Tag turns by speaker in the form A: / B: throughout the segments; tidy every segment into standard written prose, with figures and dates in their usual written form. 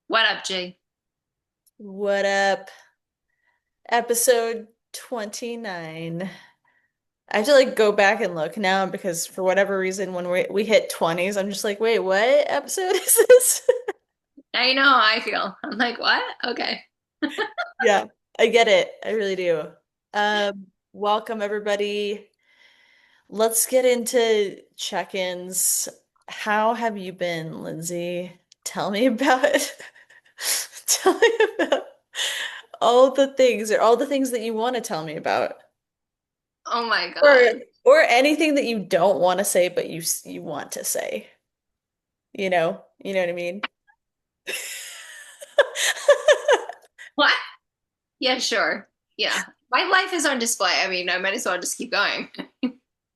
A: What up, Jay?
B: What up? Episode 29. I have to go back and look now because for whatever reason when we hit 20s, I'm just like, wait, what episode is this?
A: I know how I feel. I'm like, what? Okay.
B: Yeah, I get it. I really do. Welcome everybody. Let's get into check-ins. How have you been, Lindsay? Tell me about tell me about all the things that you want to tell me about.
A: Oh my
B: Or
A: God.
B: or anything that you don't want to say but you want to say. You know what I mean?
A: What? Yeah, sure. Yeah. My life is on display. I mean, I might as well just keep going.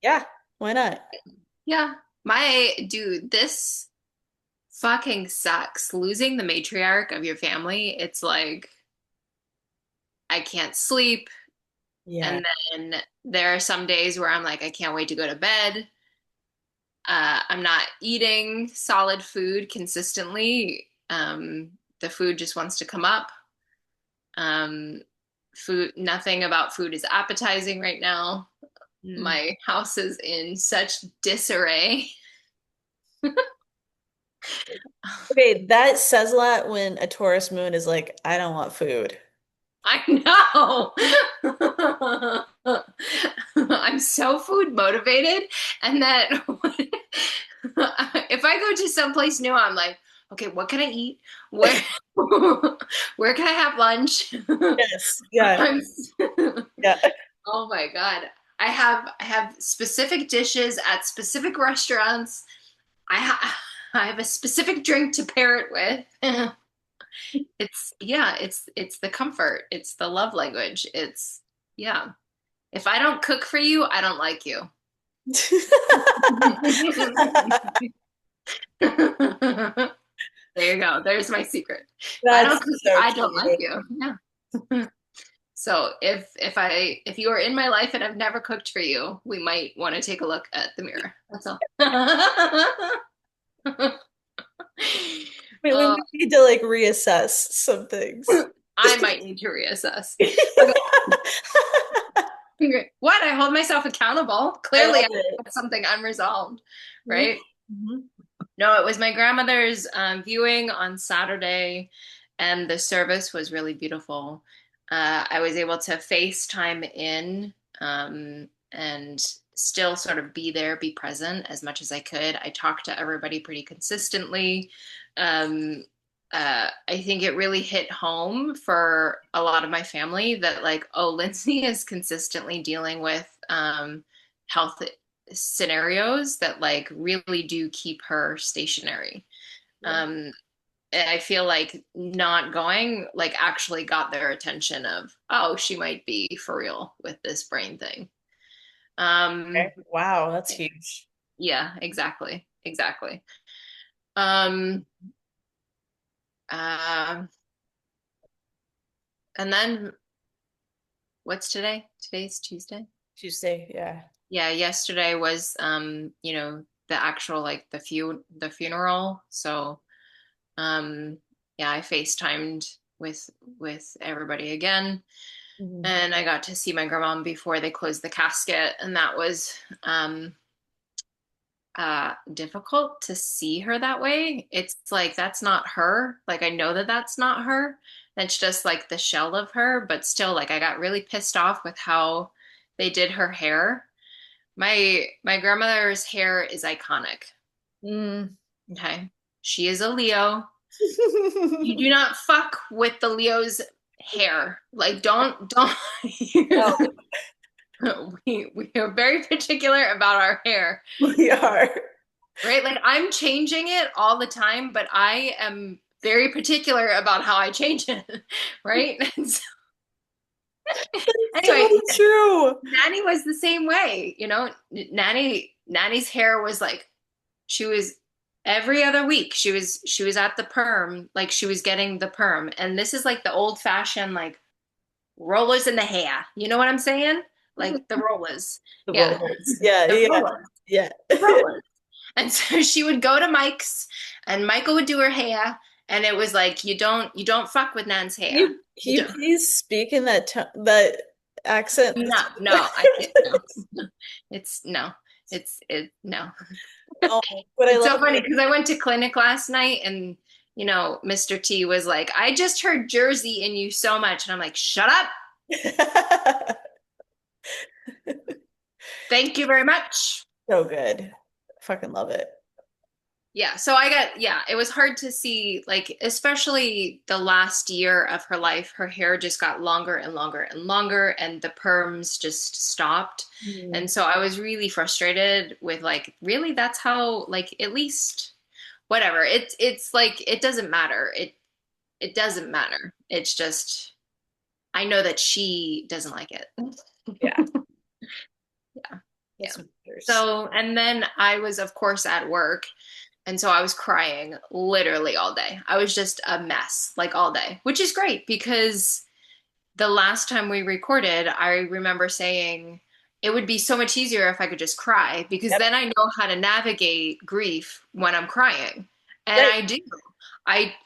B: Yeah, why not?
A: Yeah. My dude, this fucking sucks. Losing the matriarch of your family, it's like I can't sleep.
B: Yeah.
A: And then there are some days where I'm like, I can't wait to go to bed. I'm not eating solid food consistently. The food just wants to come up. Um, nothing about food is appetizing right now.
B: Mm.
A: My house is in such disarray.
B: Okay, that says a lot when a Taurus moon is like, I don't want food.
A: I know. I'm so food motivated, and that if I go to someplace new, I'm like, okay, what can I eat? Where where can I have lunch?
B: Yes. Yeah.
A: I'm
B: Yeah.
A: Oh my God. I have specific dishes at specific restaurants. I have a specific drink to pair it with. It's the comfort. It's the love language. It's yeah. If I don't cook for you, I don't like you. There you go. There's my secret. If I don't
B: That's
A: cook,
B: so
A: I don't like
B: cute.
A: you. Yeah. So if you are in my life and I've never cooked for you, we might want to take a look at the mirror. That's all.
B: We
A: uh,
B: might need to reassess some things.
A: I might need to reassess. Okay. What? I hold myself accountable.
B: I
A: Clearly, I
B: love it.
A: have something unresolved, right?
B: Mhm.
A: No, it was my grandmother's viewing on Saturday, and the service was really beautiful. I was able to FaceTime in and still sort of be there, be present as much as I could. I talked to everybody pretty consistently. Um, I think it really hit home for a lot of my family that, like, oh, Lindsay is consistently dealing with health scenarios that like really do keep her stationary.
B: Yeah.
A: Um, and I feel like not going like actually got their attention of, oh, she might be for real with this brain thing.
B: Okay. Wow, that's huge.
A: Yeah, exactly. Exactly. Um, uh, and then what's today? Today's Tuesday.
B: Tuesday, yeah.
A: Yeah, yesterday was the actual like the funeral. So yeah, I FaceTimed with with everybody again,
B: Mhm.
A: and I got to see my grandma before they closed the casket, and that was difficult to see her that way. It's like that's not her. Like I know that that's not her. That's just like the shell of her, but still, like I got really pissed off with how they did her hair. My grandmother's hair is iconic.
B: Mm.
A: Okay, she is a Leo. You do not fuck with the Leo's hair. Like don't
B: No,
A: we are very particular about our hair,
B: we are.
A: right? Like I'm changing it all the time, but I am very particular about how I change it, right? And so, anyway,
B: So true.
A: Nanny was the same way, you know. Nanny's hair was like she was every other week she was at the perm, like she was getting the perm, and this is like the old fashioned like rollers in the hair. You know what I'm saying? Like the rollers.
B: The
A: Yeah.
B: rollers. Yeah,
A: The
B: yeah,
A: rollers.
B: yeah.
A: The rollers. And so she would go to Mike's and Michael would do her hair And it was like you don't fuck with Nan's hair.
B: Can
A: You
B: you
A: don't.
B: please speak in that accent?
A: No, no, I can't. No, it's no, no.
B: Oh, but I
A: It's
B: love
A: so funny because I went to clinic last night and Mr. T was like, I just heard Jersey in you so much. And I'm like, shut up.
B: it.
A: Thank you very much.
B: So good. Fucking love it.
A: Yeah. Yeah, it was hard to see, like, especially the last year of her life, her hair just got longer and longer and longer, and the perms just stopped.
B: Mm.
A: And so I was really frustrated with, like, really, that's how, like, at least whatever. It's like it doesn't matter. It doesn't matter. It's just I know that she doesn't like it.
B: Yeah,
A: Yeah. Yeah.
B: that's what matters.
A: So, and then I was, of course, at work. And so I was crying literally all day. I was just a mess, like all day, which is great because the last time we recorded, I remember saying it would be so much easier if I could just cry because
B: Yep.
A: then I know how to navigate grief when I'm crying. And
B: Right.
A: I do.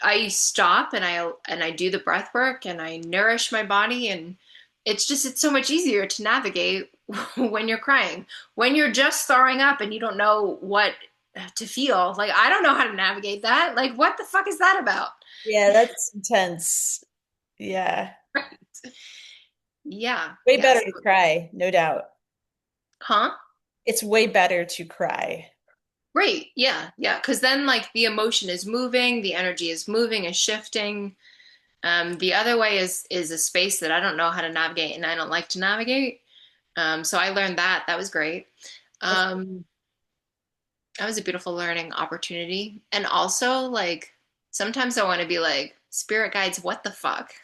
A: I stop and I do the breath work and I nourish my body and it's so much easier to navigate when you're crying. When you're just throwing up and you don't know what to feel, like I don't know how to navigate that. Like what the fuck is that about?
B: Yeah, that's intense. Yeah.
A: Yeah.
B: Way
A: Yes.
B: better to cry, no doubt.
A: Huh?
B: It's way better to cry.
A: Great. Yeah. Yeah. Because then, like, the emotion is moving, the energy is moving, is shifting. The other way is a space that I don't know how to navigate and I don't like to navigate. So I learned that. That was great.
B: That's
A: Um, that was a beautiful learning opportunity. And also, like, sometimes I want to be like, spirit guides, what the fuck?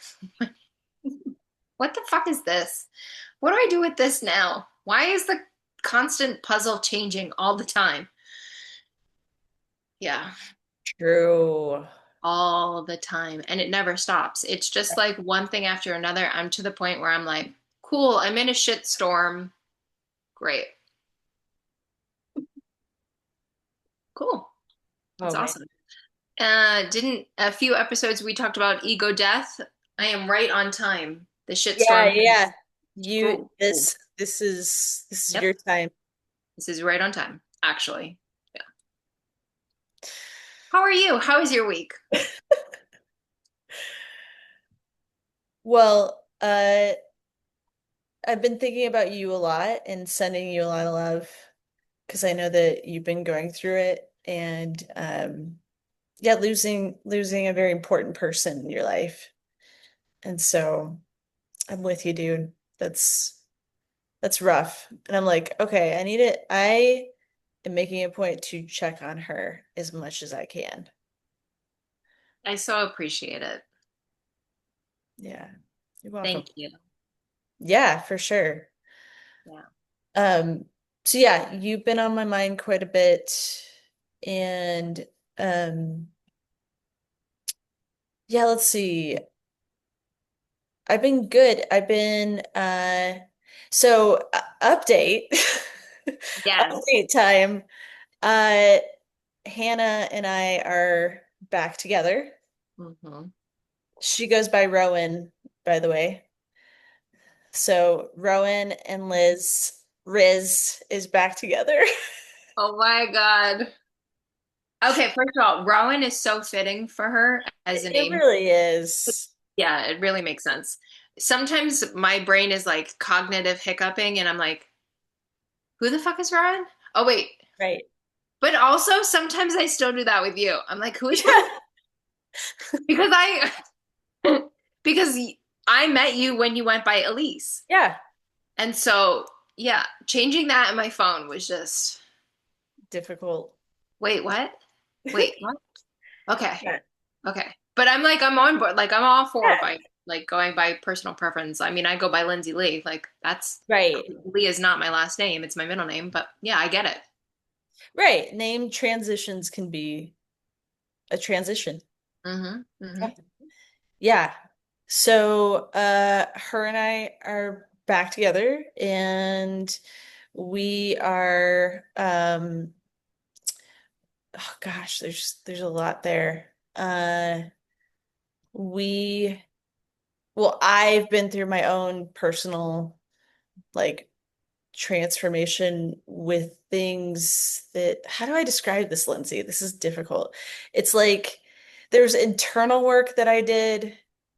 A: What the fuck is this? What do I do with this now? Why is the constant puzzle changing all the time? Yeah.
B: true.
A: All the time and it never stops. It's just like one thing after another. I'm to the point where I'm like, cool, I'm in a shit storm. Great. Cool. It's
B: Oh man.
A: awesome. Didn't a few episodes we talked about ego death. I am right on time. The shit
B: Yeah,
A: storm.
B: yeah. You
A: Cool. Cool.
B: this is
A: Yep.
B: your time.
A: This is right on time, actually. Yeah. How are you? How is your week?
B: Well, I've been thinking about you a lot and sending you a lot of love because I know that you've been going through it and yeah, losing a very important person in your life. And so I'm with you, dude. That's rough. And I'm like, okay, I am making a point to check on her as much as I can.
A: I so appreciate it.
B: Yeah. You're welcome.
A: Thank you.
B: Yeah, for sure.
A: Yeah.
B: Um, so yeah, you've been on my mind quite a bit. And um, yeah, let's see. I've been good. I've been update.
A: Yes.
B: Update time. Uh Hannah and I are back together.
A: Hmm.
B: She goes by Rowan, by the way. So Rowan and Riz is back together.
A: Oh my God. Okay, first of all, Rowan is so fitting for her as a
B: It
A: name.
B: really is.
A: Yeah, it really makes sense. Sometimes my brain is like cognitive hiccuping, and I'm like, who the fuck is Rowan? Oh, wait.
B: Right.
A: But also, sometimes I still do that with you. I'm like, who is Rowan?
B: Yeah.
A: Because because I met you when you went by Elise.
B: Yeah.
A: And so, yeah, changing that in my phone was just,
B: Difficult.
A: wait, what? Wait, what? Okay.
B: Yeah.
A: Okay. But I'm like, I'm on board. Like, I'm all for
B: Yeah.
A: by like going by personal preference. I mean, I go by Lindsay Lee. Like, that's
B: Right.
A: Lee is not my last name. It's my middle name. But yeah, I get it.
B: Right. Name transitions can be a transition.
A: Mm-hmm. Mm-hmm.
B: Yeah. Yeah. So, her and I are back together and we are, oh gosh, there's a lot there. Uh, we, well, I've been through my own personal like transformation with things that, how do I describe this, Lindsay? This is difficult. It's like there's internal work that I did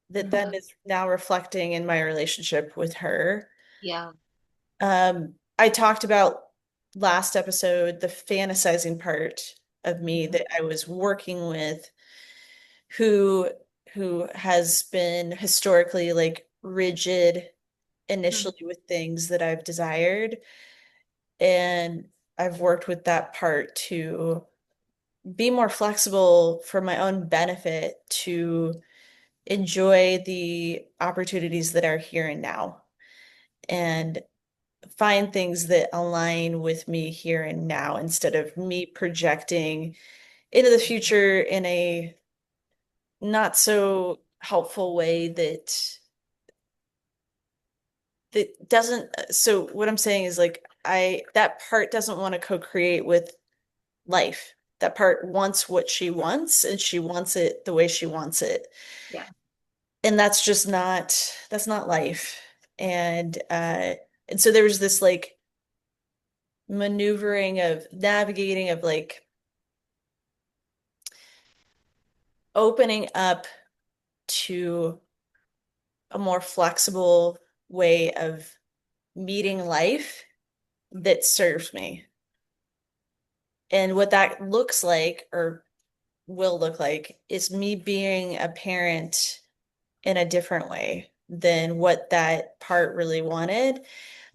B: that then
A: Mhm.
B: is now reflecting in my relationship with her.
A: Yeah.
B: I talked about last episode the fantasizing part of me
A: Mhm.
B: that I was working with who who has been historically like rigid
A: Mhm.
B: initially with things that I've desired. And I've worked with that part to be more flexible for my own benefit to enjoy the opportunities that are here and now and find things that align with me here and now instead of me projecting into the future in a not so helpful way that doesn't, so what I'm saying is like I that part doesn't want to co-create with life. That part wants what she wants and she wants it the way she wants it.
A: Yeah.
B: And that's not life. And so there was this like maneuvering of navigating of like opening up to a more flexible way of meeting life that serves me. And what that looks like or will look like is me being a parent in a different way than what that part really wanted.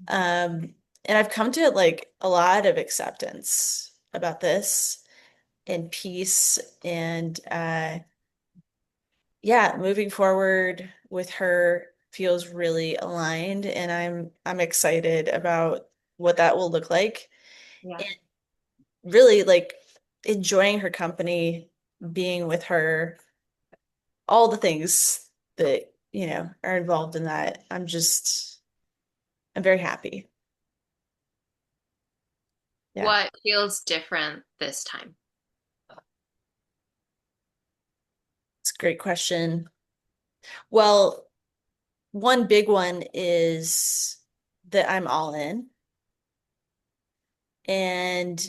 B: And I've come to like a lot of acceptance about this and peace and yeah, moving forward with her feels really aligned and I'm excited about what that will look like
A: Yeah.
B: and really like enjoying her company, being with her, all the things that, are involved in that. I'm very happy. Yeah,
A: What feels different this time?
B: it's a great question. Well, one big one is that I'm all in and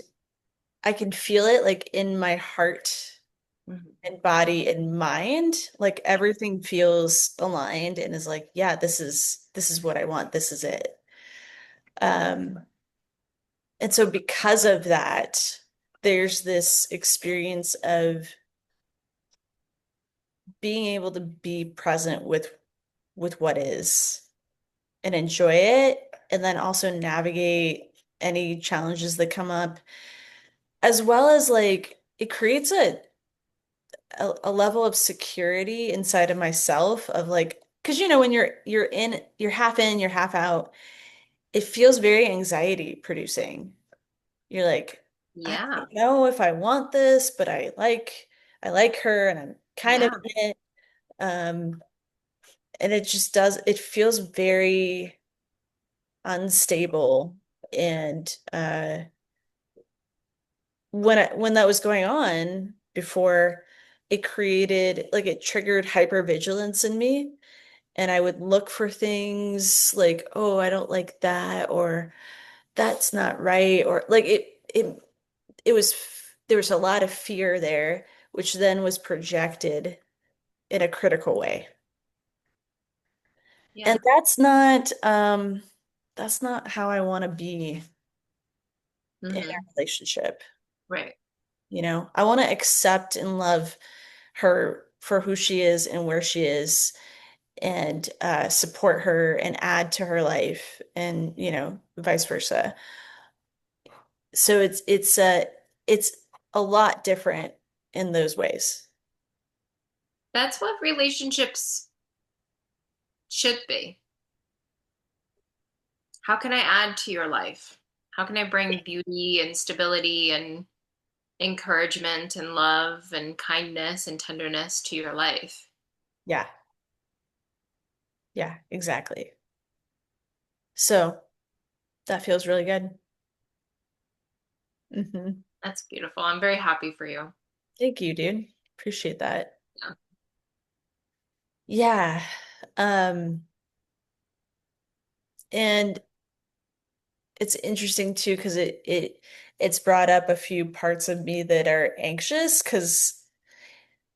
B: I can feel it like in my heart
A: Mhm.
B: and body and mind. Like everything feels aligned and is like, yeah, this is what I want. This is it. Um, and so because of that, there's this experience of being able to be present with what is and enjoy it, and then also navigate any challenges that come up, as well as like it creates a level of security inside of myself of like, because when you're half in, you're half out, it feels very anxiety producing. You're like, I
A: Yeah.
B: don't know if I want this, but I like her and I'm kind of
A: Yeah.
B: in it. Um, and it feels very unstable. And when that was going on before, it triggered hypervigilance in me. And I would look for things like, oh, I don't like that, or that's not right, or like it was there was a lot of fear there, which then was projected in a critical way. And
A: Yeah.
B: that's not how I want to be in our
A: Hmm.
B: relationship.
A: Right.
B: I want to accept and love her for who she is and where she is and support her and add to her life and vice versa. So it's a lot different in those ways.
A: That's what relationships should be. How can I add to your life? How can I bring beauty and stability and encouragement and love and kindness and tenderness to your life?
B: Yeah, yeah, exactly. So that feels really good. Hmm.
A: That's beautiful. I'm very happy for you.
B: Thank you, dude. Appreciate that.
A: Yeah.
B: Yeah. Um, and it's interesting too because it's brought up a few parts of me that are anxious because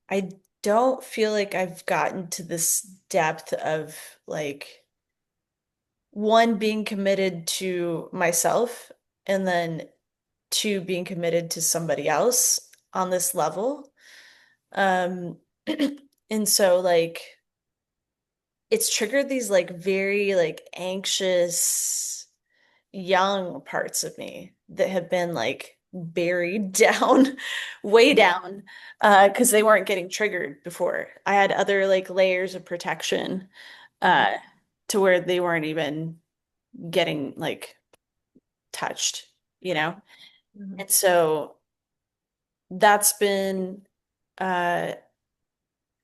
B: I don't feel like I've gotten to this depth of like one being committed to myself and then two being committed to somebody else on this level. Um, and so like it's triggered these like very like anxious young parts of me that have been like buried down, way down, because they weren't getting triggered before. I had other like layers of protection,
A: Mhm.
B: uh, to where they weren't even getting like touched, you know?
A: Mhm.
B: And so that's been uh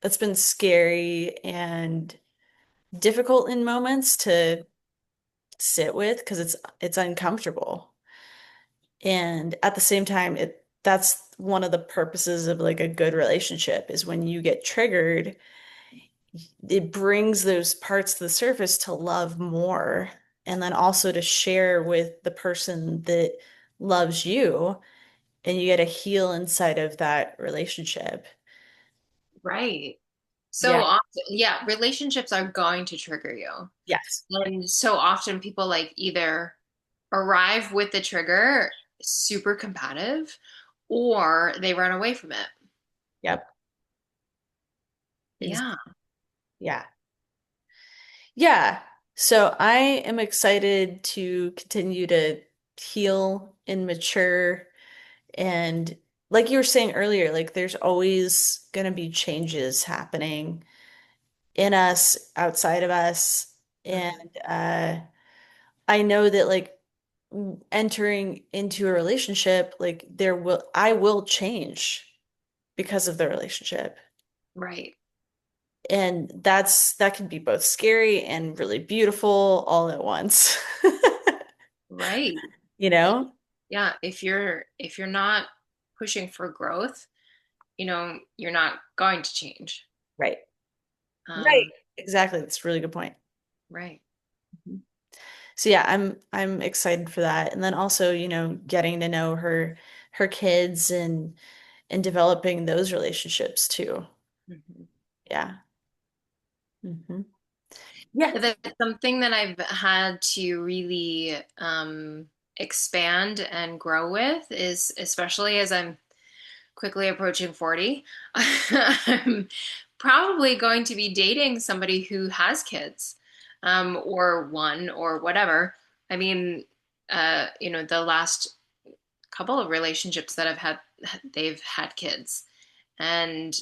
B: that's been scary and difficult in moments to sit with because it's uncomfortable. And at the same time, it that's one of the purposes of like a good relationship is when you get triggered, it brings those parts to the surface to love more and then also to share with the person that loves you and you get to heal inside of that relationship.
A: Right. So
B: Yeah.
A: often, yeah, relationships are going to trigger you.
B: Yes.
A: And so often people like either arrive with the trigger super combative or they run away from it.
B: Yep. Ex-
A: Yeah.
B: yeah. Yeah. So I am excited to continue to heal and mature. And like you were saying earlier, like there's always going to be changes happening in us, outside of us. And
A: Mhm.
B: I know that like entering into a relationship, like I will change because of the relationship.
A: Right.
B: And that can be both scary and really beautiful all at once.
A: Right.
B: You
A: Yeah.
B: know?
A: Yeah. If you're not pushing for growth, you're not going to change.
B: Right. Right.
A: Um,
B: Exactly. That's a really good point.
A: right.
B: Mhm. So yeah, I'm excited for that. And then also, getting to know her kids and developing those relationships too.
A: Mhm.
B: Yeah. Hmm. Yeah.
A: That's something that I've had to really expand and grow with is especially as I'm quickly approaching 40. I'm probably going to be dating somebody who has kids, or one or whatever. I mean, the last couple of relationships that I've had, they've had kids. And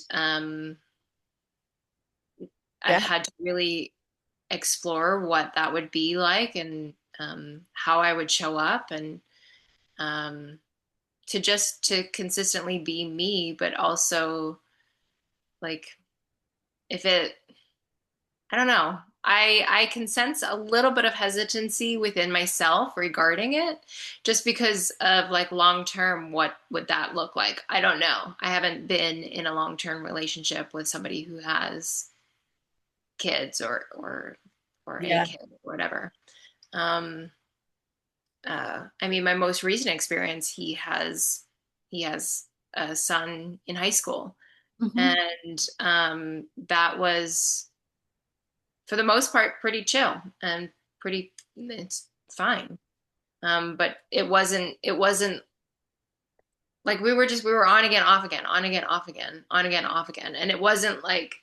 A: I've
B: Yeah.
A: had to really explore what that would be like and how I would show up and um, to consistently be me, but also like if it, I don't know. I can sense a little bit of hesitancy within myself regarding it, just because of like long term, what would that look like? I don't know. I haven't been in a long term relationship with somebody who has kids or a
B: Yeah.
A: kid or whatever. Um, I mean, my most recent experience, he has a son in high school,
B: Hmm.
A: and that was for the most part pretty chill and pretty it's fine. But it wasn't like we were on again, off again, on again, off again, on again, off again, and it wasn't like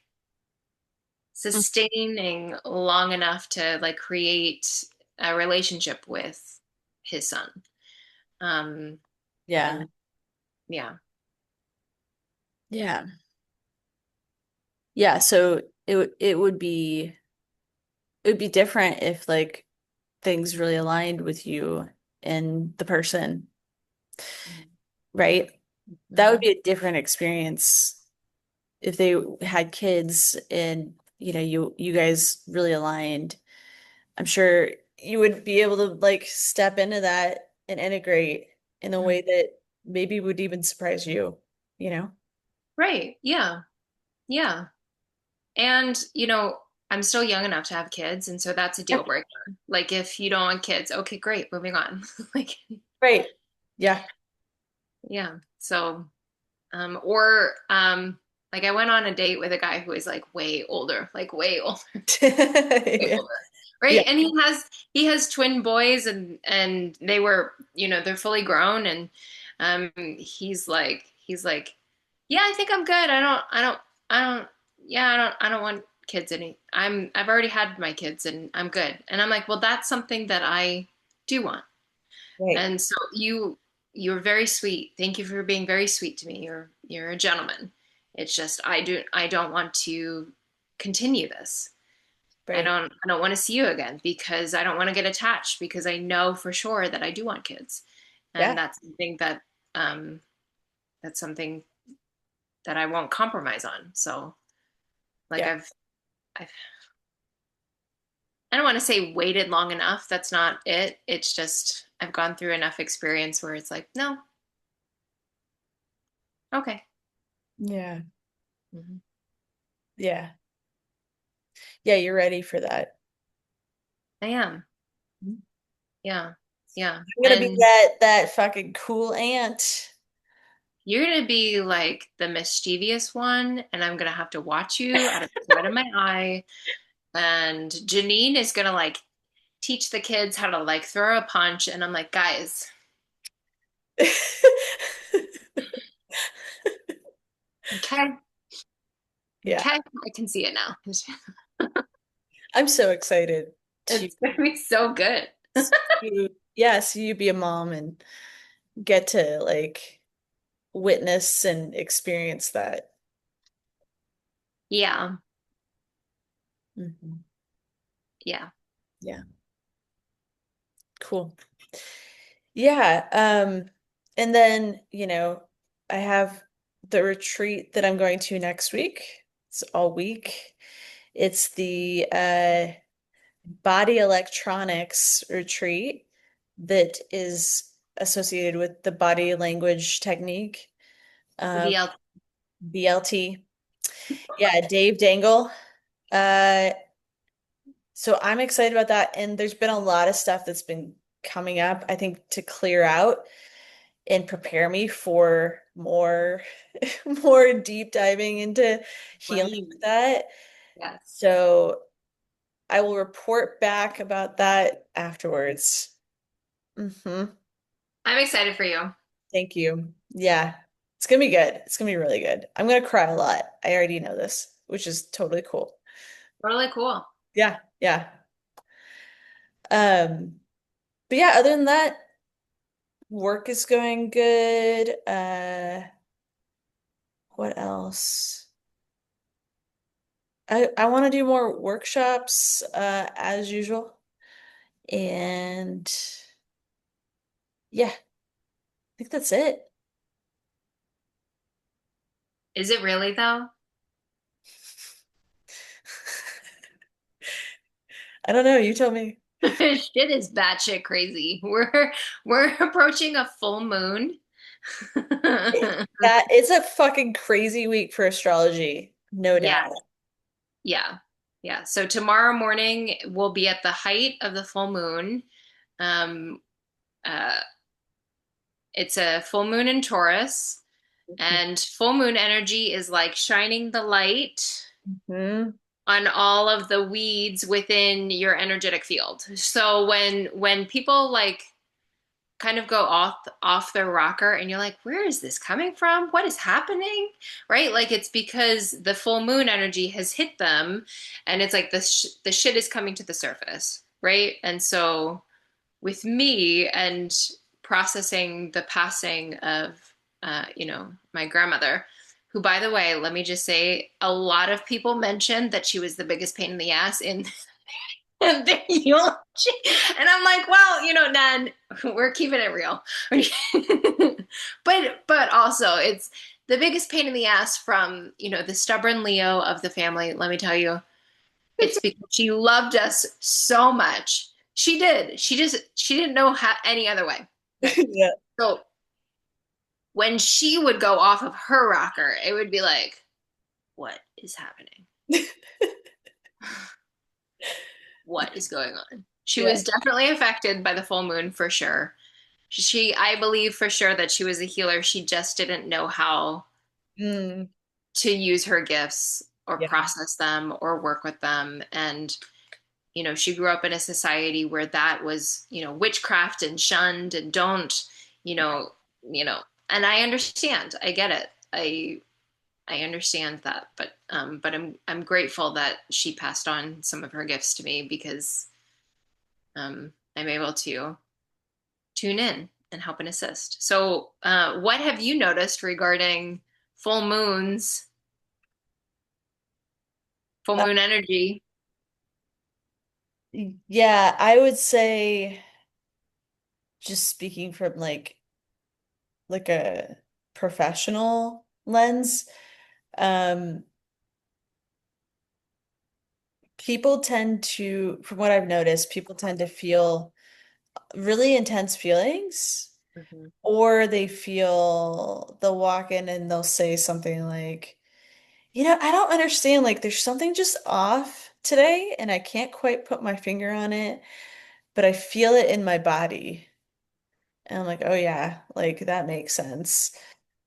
A: sustaining long enough to like create a relationship with his son. Um,
B: Yeah.
A: and yeah.
B: Yeah. Yeah. So it would be different if like things really aligned with you and the person, right? That would
A: Mhm.
B: be a different experience if they had kids and you guys really aligned. I'm sure you would be able to like step into that and integrate in a way that maybe would even surprise you, you know?
A: Right. Yeah. Yeah. And, I'm still young enough to have kids, and so that's a
B: Yeah.
A: deal breaker. Like if you don't want kids, okay, great, moving on. Like,
B: Right. Yeah.
A: yeah. So, or like I went on a date with a guy who is like way older, like way
B: Yeah.
A: older.
B: Yeah.
A: Right? And he has twin boys, and they were, they're fully grown, and he's like, yeah, I think I'm good. I don't yeah, I don't want kids I've already had my kids and I'm good. And I'm like, well, that's something that I do want.
B: Right.
A: And so you're very sweet. Thank you for being very sweet to me. You're a gentleman. It's just I don't want to continue this. I
B: Right.
A: don't I don't want to see you again because I don't want to get attached because I know for sure that I do want kids. And
B: Yeah.
A: um that's something that I won't compromise on. So like
B: Yeah.
A: I've I don't want to say waited long enough. That's not it. It's just I've gone through enough experience where it's like, no, okay.
B: Yeah.
A: Mhm.
B: Yeah. Yeah, you're ready for that.
A: I am.
B: I'm
A: Yeah. Yeah.
B: gonna be
A: And
B: that fucking cool aunt.
A: you're gonna be like the mischievous one, and I'm gonna have to watch you out of the side of my eye. And Janine is gonna like teach the kids how to like throw a punch. And I'm like, guys, okay,
B: Yeah.
A: okay, I can see it now.
B: I'm so excited to
A: It's gonna be so good.
B: see you be a mom and get to like witness and experience that.
A: Yeah,
B: Mhm.
A: yeah.
B: Yeah, cool. Yeah, and then, I have the retreat that I'm going to next week. It's all week. It's the body electronics retreat that is associated with the body language technique,
A: The
B: uh,
A: BL.
B: BLT. Yeah, Dave Dangle. Uh, so I'm excited about that. And there's been a lot of stuff that's been coming up, I think, to clear out and prepare me for more more deep diving into healing
A: Right.
B: with that.
A: Yes.
B: So I will report back about that afterwards.
A: I'm excited for you.
B: Thank you. Yeah. It's gonna be good. It's gonna be really good. I'm gonna cry a lot. I already know this, which is totally cool.
A: Really cool.
B: Yeah, yeah. Um, but yeah, other than that, work is going good. What else? I want to do more workshops, as usual. And yeah, I think that's it.
A: Is it really though?
B: I don't know. You tell me.
A: Shit is batshit crazy. We're approaching a full moon.
B: That it's a fucking crazy week for astrology, no
A: Yeah,
B: doubt.
A: yeah, yeah. So tomorrow morning we'll be at the height of the full moon. Um, uh, it's a full moon in Taurus, and full moon energy is like shining the light
B: Mhm.
A: on all of the weeds within your energetic field. So when people like kind of go off their rocker and you're like, where is this coming from? What is happening? Right? Like it's because the full moon energy has hit them, and it's like the shit is coming to the surface, right? And so with me and processing the passing of my grandmother, who, by the way, let me just say, a lot of people mentioned that she was the biggest pain in the ass in the eulogy. And I'm like, well, Nan, we're keeping it real. But also it's the biggest pain in the ass from, the stubborn Leo of the family. Let me tell you, it's because she loved us so much. She did. She didn't know how any other way. Okay.
B: Yeah.
A: So when she would go off of her rocker, it would be like, what is happening? What is going on? She
B: Yeah.
A: was definitely affected by the full moon for sure. I believe for sure that she was a healer. She just didn't know how
B: Mm,
A: to use her gifts or
B: yeah.
A: process them or work with them. And, she grew up in a society where that was, witchcraft and shunned and don't, you know, you know, and I understand. I get it. I understand that, but I'm grateful that she passed on some of her gifts to me because I'm able to tune in and help and assist. So, what have you noticed regarding full moons, full
B: Uh,
A: moon energy?
B: yeah, I would say just speaking from like a professional lens, um, people tend to, from what I've noticed, people tend to feel really intense feelings,
A: Mhm.
B: or they'll walk in and they'll say something like, I don't understand, like there's something just off today and I can't quite put my finger on it, but I feel it in my body. And I'm like, oh yeah, like that makes sense.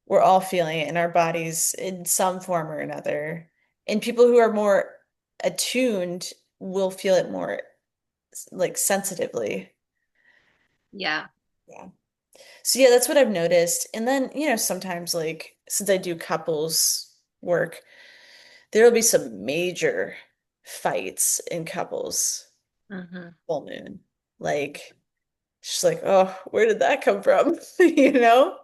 B: We're all feeling it in our bodies in some form or another. And people who are more attuned will feel it more like sensitively.
A: Yeah.
B: Yeah. So yeah, that's what I've noticed. And then, sometimes like since I do couples work, there'll be some major fights in couples
A: Hmm.
B: full moon. Like she's like, "Oh, where did that come from?" You know?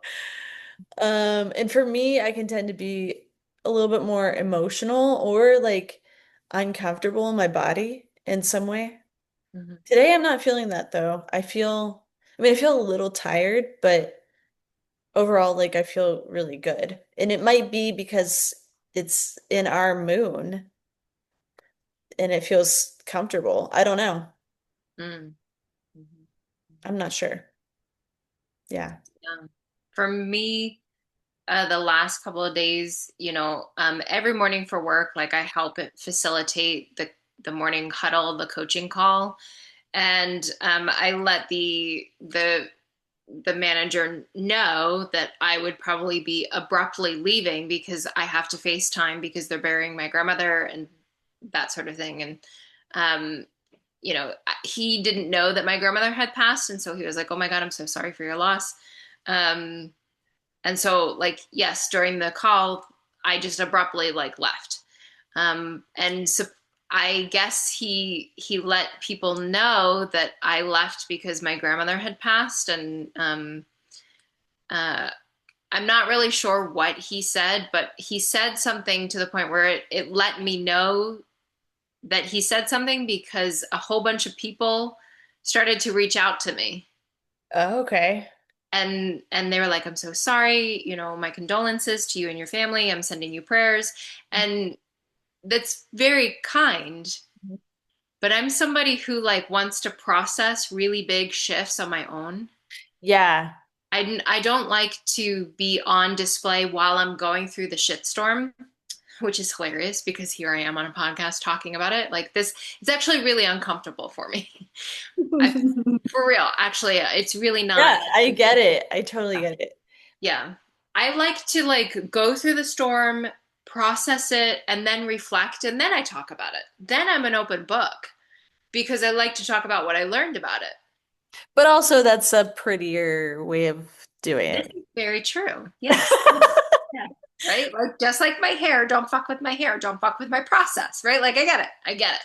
B: And for me, I can tend to be a little bit more emotional or like uncomfortable in my body in some way.
A: Hmm.
B: Today, I'm not feeling that though. I feel a little tired, but overall, like I feel really good. And it might be because it's in our moon and it feels comfortable. I don't know.
A: Mm.
B: I'm not sure. Yeah.
A: Yeah. For me, the last couple of days, every morning for work, like I help it facilitate the morning huddle, the coaching call, and I let the manager know that I would probably be abruptly leaving because I have to FaceTime because they're burying my grandmother and that sort of thing. And um, he didn't know that my grandmother had passed, and so he was like, "Oh my God, I'm so sorry for your loss." Um, and so, like, yes, during the call, I just abruptly like left. And so I guess he let people know that I left because my grandmother had passed, and uh, I'm not really sure what he said, but he said something to the point where it let me know that he said something because a whole bunch of people started to reach out to me.
B: Oh, okay.
A: And they were like, I'm so sorry, my condolences to you and your family. I'm sending you prayers. And that's very kind. But I'm somebody who like wants to process really big shifts on my own.
B: Yeah.
A: I don't like to be on display while I'm going through the shitstorm, which is hilarious because here I am on a podcast talking about it. Like this, it's actually really uncomfortable for me. I, for real, actually, it's really
B: Yeah,
A: not.
B: I get it. I totally get it.
A: Yeah. I like to like go through the storm, process it, and then reflect, and then I talk about it. Then I'm an open book because I like to talk about what I learned about it.
B: But also that's a prettier way of doing
A: This
B: it.
A: is very true. Yes. Yeah. Right? Like just like my hair, don't fuck with my hair, don't fuck with my process, right? Like I get it. I get it.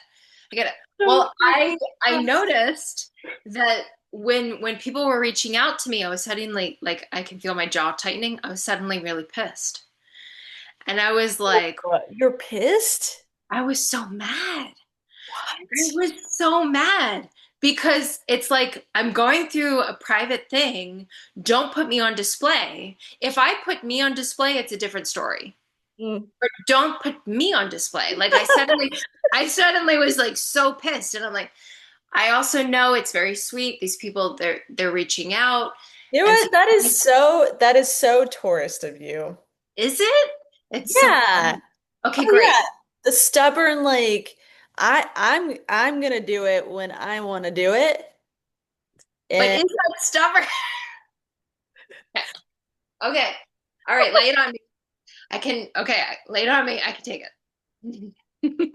A: I get it.
B: Don't
A: Well,
B: fuck
A: I
B: with us.
A: noticed that when people were reaching out to me, I was suddenly like I can feel my jaw tightening. I was suddenly really pissed. And I was like,
B: What? You're pissed?
A: I was so mad. I
B: What?
A: was so mad because it's like I'm going through a private thing. Don't put me on display. If I put me on display, it's a different story.
B: Mm.
A: But don't put me on display. Like I suddenly was like so pissed. And I'm like, I also know it's very sweet. These people they're reaching out.
B: You know
A: And so
B: what? That is so tourist of you.
A: is it? It's so
B: Yeah.
A: funny. Okay,
B: Oh yeah.
A: great.
B: The stubborn like I'm gonna do it when I want to do it.
A: But
B: And
A: is that stubborn? Okay. All right, lay it on me. I can, okay, lay it on me. I can take it.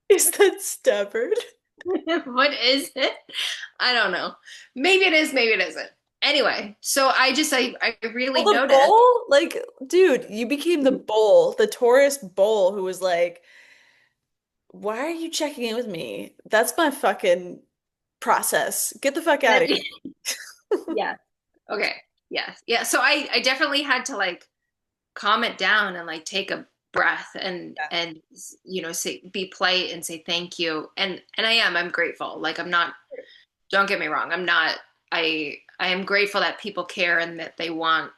B: is that stubborn?
A: What is it? I don't know. Maybe it is, maybe it isn't. Anyway, so I
B: Well,
A: really
B: the
A: noticed
B: bull, like, dude, you became the bull, the tourist bull who was like, why are you checking in with me? That's my fucking process. Get the fuck out
A: that,
B: of here.
A: yeah. Okay. Yes. Yeah. So I definitely had to like calm it down and like take a breath
B: Yeah.
A: and say be polite and say thank you. And I'm grateful. Like I'm not, don't get me wrong. I'm not I am grateful that people care and that they want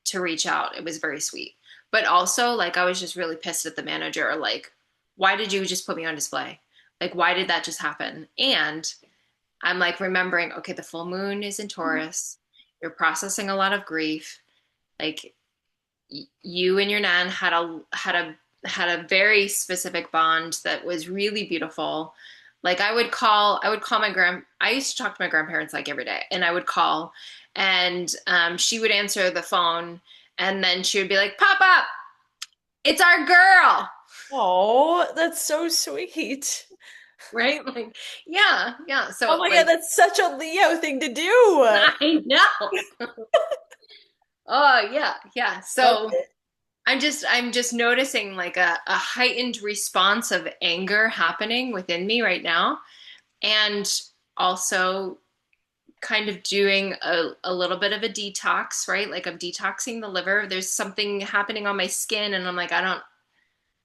A: to reach out. It was very sweet. But also, like, I was just really pissed at the manager. Like, why did you just put me on display? Like, why did that just happen? And I'm like remembering, okay, the full moon is in Taurus. You're processing a lot of grief. Like, you and your nan had a very specific bond that was really beautiful. Like I would call I used to talk to my grandparents like every day, and I would call, and she would answer the phone, and then she would be like, "Pop up, it's our girl,"
B: Oh, that's so sweet.
A: right? Like, yeah, yeah.
B: Oh
A: So
B: my God,
A: like,
B: that's such a Leo thing to do.
A: I know. Oh yeah, yeah.
B: Love
A: So
B: it.
A: I'm just noticing like a heightened response of anger happening within me right now. And also kind of doing a little bit of a detox, right? Like I'm detoxing the liver. There's something happening on my skin, and I'm like, I don't,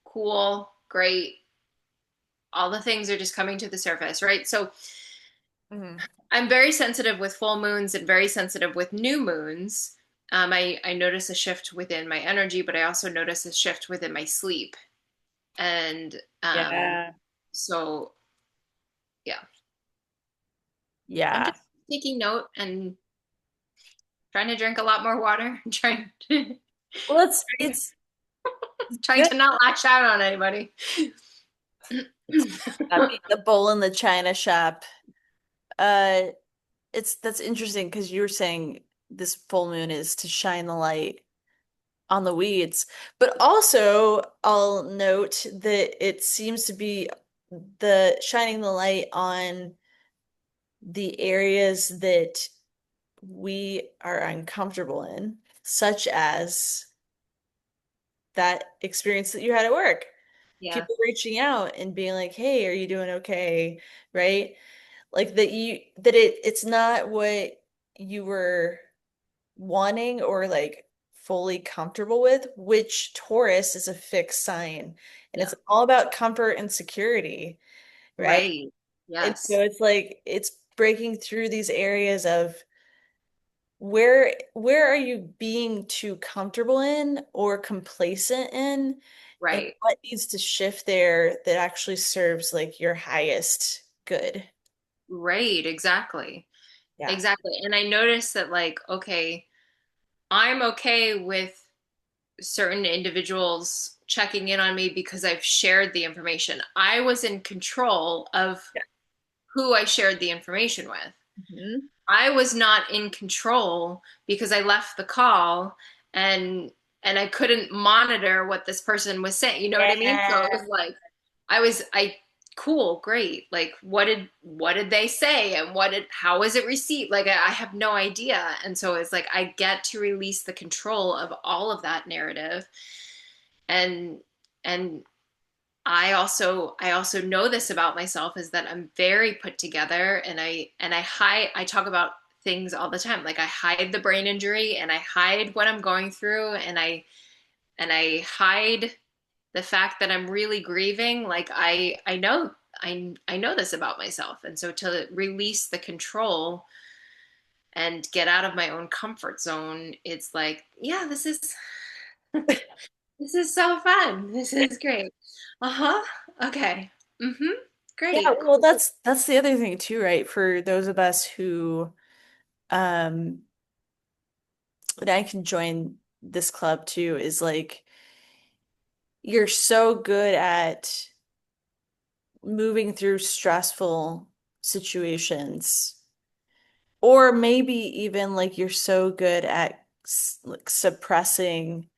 A: cool, great. All the things are just coming to the surface, right? So
B: Mhm.
A: I'm very sensitive with full moons and very sensitive with new moons. I notice a shift within my energy, but I also notice a shift within my sleep. And
B: Yeah.
A: so, yeah, I'm
B: Yeah.
A: just taking note and trying to drink a lot more water,
B: Well, it's
A: trying
B: good.
A: to not lash out on anybody.
B: Being the bull in the china shop. Uh, that's interesting because you were saying this full moon is to shine the light on the weeds, but also I'll note that it seems to be the shining the light on the areas that we are uncomfortable in, such as that experience that you had at work.
A: Yeah,
B: People reaching out and being like, "Hey, are you doing okay?" Right? Like it's not what you were wanting or like fully comfortable with, which Taurus is a fixed sign. And
A: yeah,
B: it's all about comfort and security, right?
A: right.
B: And so
A: Yes,
B: it's like it's breaking through these areas of where are you being too comfortable in or complacent in, and
A: right,
B: what needs to shift there that actually serves like your highest good.
A: right. Exactly,
B: Yeah.
A: exactly. And I noticed that, like, okay, I'm okay with certain individuals checking in on me because I've shared the information. I was in control of
B: Yeah.
A: who I shared the information with.
B: Mhm.
A: I was not in control because I left the call and I couldn't monitor what this person was saying. You know what I mean? So it
B: Yeah.
A: was like I cool, great. Like what did they say and how was it received? Like I have no idea. And so it's like I get to release the control of all of that narrative and and I also know this about myself is that I'm very put together and I talk about things all the time. Like I hide the brain injury and I hide what I'm going through and I hide the fact that I'm really grieving. Like I know this about myself. And so to release the control and get out of my own comfort zone, it's like, yeah, this is so fun. This is great. Uh-huh. Okay. Mm-hmm.
B: Yeah,
A: Great.
B: well,
A: Cool.
B: that's the other thing too, right? For those of us who um and I can join this club too, is like you're so good at moving through stressful situations, or maybe even like you're so good at like suppressing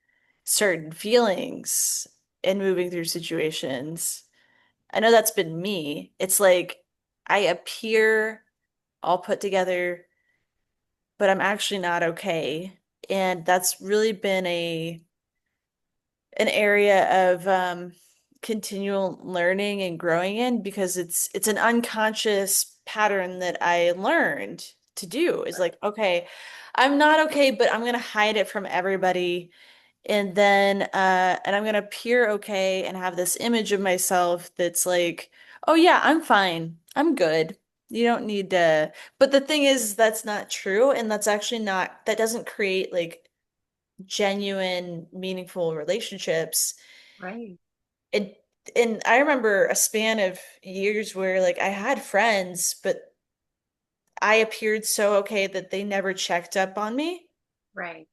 B: certain feelings and moving through situations. I know that's been me. It's like I appear all put together, but I'm actually not okay. And that's really been a an area of continual learning and growing in, because it's an unconscious pattern that I learned to do, is like, okay, I'm not okay, but I'm gonna hide it from everybody. And I'm gonna appear okay and have this image of myself that's like, oh yeah, I'm fine. I'm good. You don't need to. But the thing is, that's not true, and that's actually not, that doesn't create like genuine, meaningful relationships.
A: Right.
B: It and I remember a span of years where like I had friends, but I appeared so okay that they never checked up on me.
A: Right.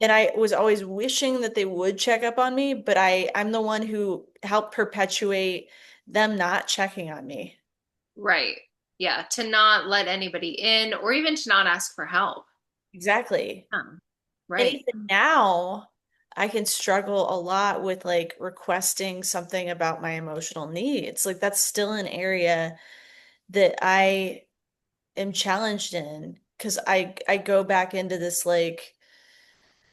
B: And I was always wishing that they would check up on me, but I'm the one who helped perpetuate them not checking on me.
A: Right. Yeah. To not let anybody in or even to not ask for help.
B: Exactly.
A: Yeah.
B: And
A: Right.
B: even now, I can struggle a lot with like requesting something about my emotional needs. Like that's still an area that I am challenged in, because I go back into this like,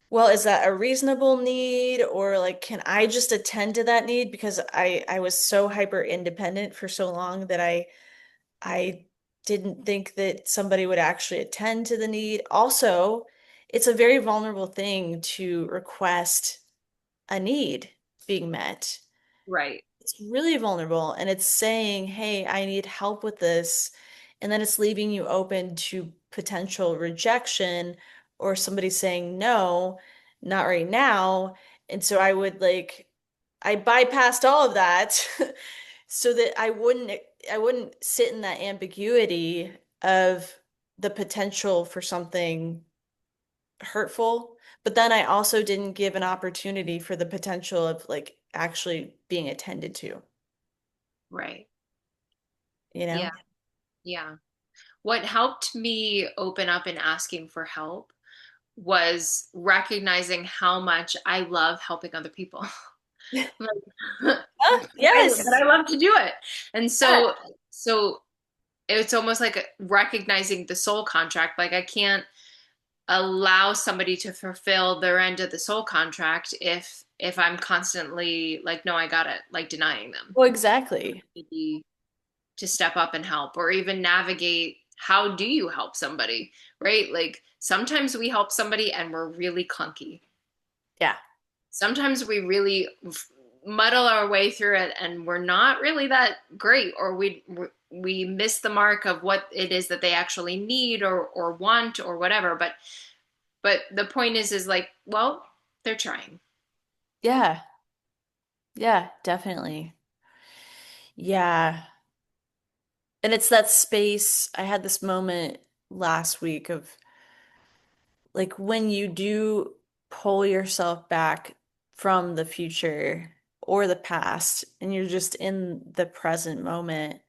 B: well, is that a reasonable need, or like can I just attend to that need, because I was so hyper independent for so long that I didn't think that somebody would actually attend to the need. Also, it's a very vulnerable thing to request a need being met.
A: Right.
B: It's really vulnerable, and it's saying, "Hey, I need help with this." And then it's leaving you open to potential rejection, or somebody saying, "No, not right now." And so I bypassed all of that so that I wouldn't sit in that ambiguity of the potential for something hurtful, but then I also didn't give an opportunity for the potential of like actually being attended to,
A: Right.
B: you
A: Yeah.
B: know?
A: Yeah. What helped me open up and asking for help was recognizing how much I love helping other people. Like,
B: Ah,
A: but
B: yes.
A: I love to do it. And
B: Yeah.
A: so it's almost like recognizing the soul contract. Like I can't allow somebody to fulfill their end of the soul contract if I'm constantly like, no, I got it, like denying them.
B: Well, exactly.
A: Maybe to step up and help, or even navigate how do you help somebody, right? Like sometimes we help somebody and we're really clunky.
B: Yeah.
A: Sometimes we really muddle our way through it and we're not really that great, or we miss the mark of what it is that they actually need or want or whatever. But the point is like, well, they're trying.
B: Yeah. Yeah, definitely. Yeah. And it's that space. I had this moment last week of like when you do pull yourself back from the future or the past and you're just in the present moment,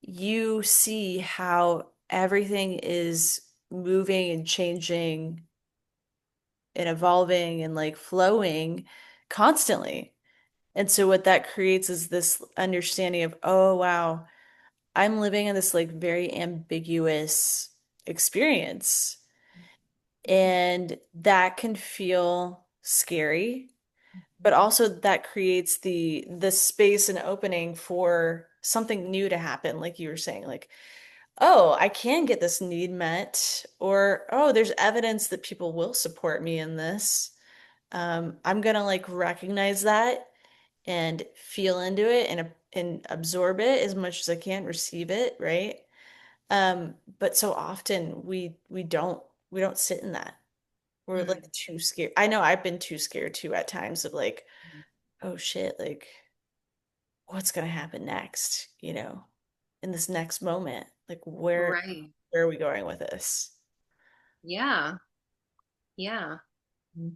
B: you see how everything is moving and changing and evolving and like flowing constantly. And so what that creates is this understanding of, oh wow, I'm living in this like very ambiguous experience. And that can feel scary, but also that creates the space and opening for something new to happen, like you were saying, like, oh, I can get this need met, or oh, there's evidence that people will support me in this. I'm gonna like recognize that and feel into it and absorb it as much as I can, receive it, right? But so often we don't sit in that. We're
A: Mm.
B: like too scared. I know I've been too scared too at times of like, oh shit, like what's gonna happen next, in this next moment? Like where
A: Right.
B: where are we going with this?
A: Yeah. Yeah.
B: Mm.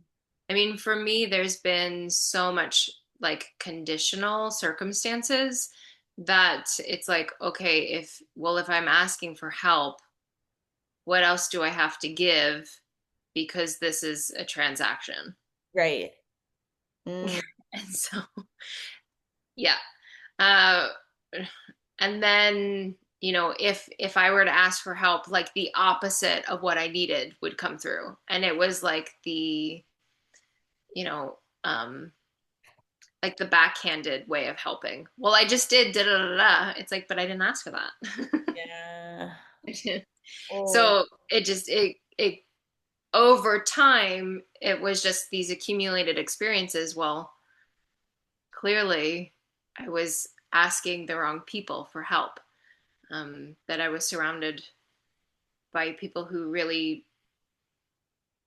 A: I mean, for me, there's been so much like conditional circumstances that it's like, okay, if I'm asking for help, what else do I have to give? Because this is a transaction.
B: Right. Mm,
A: And so, yeah. Uh, and then, if I were to ask for help, like the opposite of what I needed would come through. And it was you know, um, like the backhanded way of helping. Well, I just did da da da da. It's like, but I didn't ask for that.
B: yeah. Oh,
A: So it over time, it was just these accumulated experiences. Well, clearly, I was asking the wrong people for help. That I was surrounded by people who really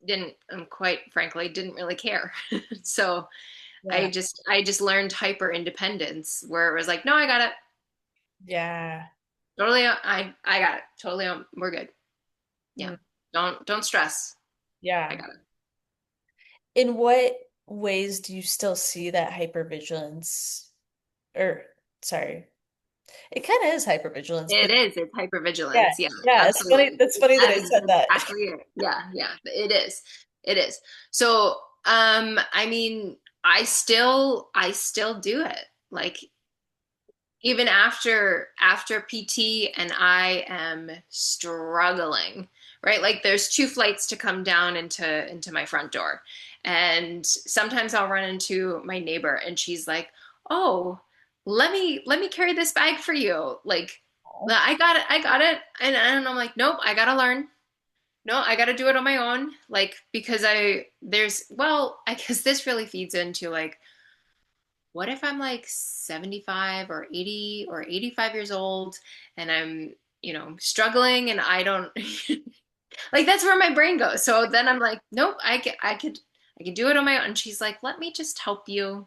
A: didn't, quite frankly, didn't really care. So
B: yeah.
A: I just learned hyper independence, where it was like, no, I got it.
B: Yeah.
A: Totally, I got it. Totally, we're good. Yeah,
B: Mm,
A: don't stress. I
B: yeah.
A: got it.
B: In what ways do you still see that hypervigilance? Or, sorry, it kind of is hypervigilance,
A: It
B: but
A: is. It's
B: yeah,
A: hypervigilance. Yeah,
B: yeah, it's funny.
A: absolutely.
B: That's funny that
A: That
B: I
A: is
B: said that.
A: exactly it. Yeah, yeah. It is. It is. So, I mean, I still do it. Like even after PT, and I am struggling, right? Like there's two flights to come down into my front door. And sometimes I'll run into my neighbor and she's like, "Oh, let me carry this bag for you." Like, I got it. I got it. And I'm like, "Nope, I got to learn. No, I got to do it on my own." Like because I guess this really feeds into like what if I'm like 75 or 80 or 85 years old and I'm, struggling and I don't like that's where my brain goes. So then I'm like, nope, I can do it on my own. And she's like, let me just help you.